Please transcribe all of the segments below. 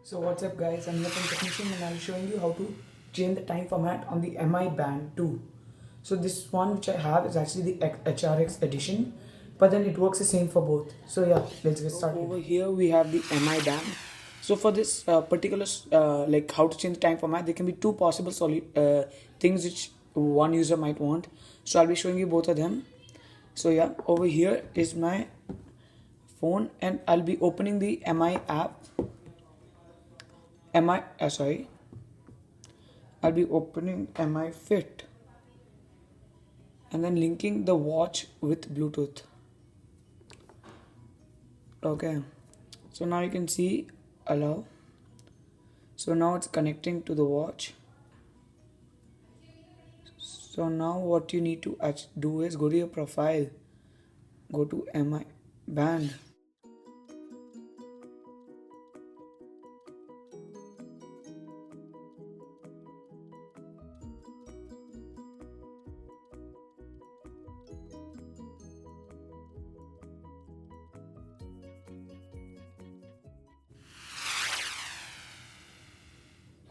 So what's up guys, I'm here from Technician and I'll be showing you how to change the time format on the MI Band 2. So this one which I have is actually the HRX edition, but then it works the same for both. So yeah, let's get started. Over here we have the MI Band. So for this particular like how to change the time format, there can be two possible things which one user might want. So I'll be showing you both of them. So yeah, over here is my phone and I'll be opening the MI app. Sorry, I'll be opening MI Fit and then linking the watch with Bluetooth. Okay, so now you can see allow. So now it's connecting to the watch. So now what you need to do is go to your profile, go to MI Band.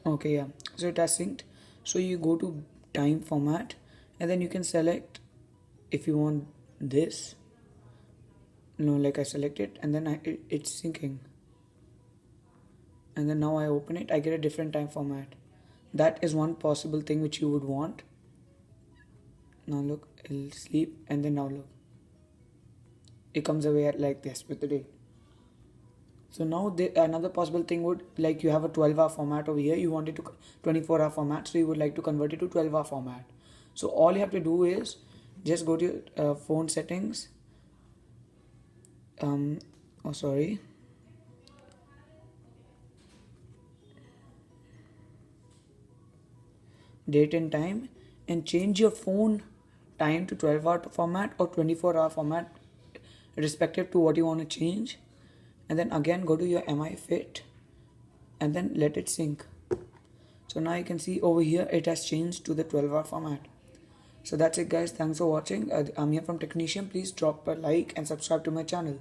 Okay, yeah, so it has synced. So you go to time format and then you can select if you want this. No, like I select it and then it's syncing, and then now I open it, I get a different time format. That is one possible thing which you would want. Now look, it'll sleep and then now look, it comes away like this with the date. So now another possible thing would, like you have a 12-hour format over here, you want it to 24-hour format, so you would like to convert it to 12-hour format. So all you have to do is just go to your phone settings. Date and time, and change your phone time to 12-hour format or 24-hour format respective to what you want to change, and then again go to your MI Fit and then let it sync. So now you can see over here it has changed to the 12-hour format. So that's it guys, thanks for watching. I'm here from Technician. Please drop a like and subscribe to my channel.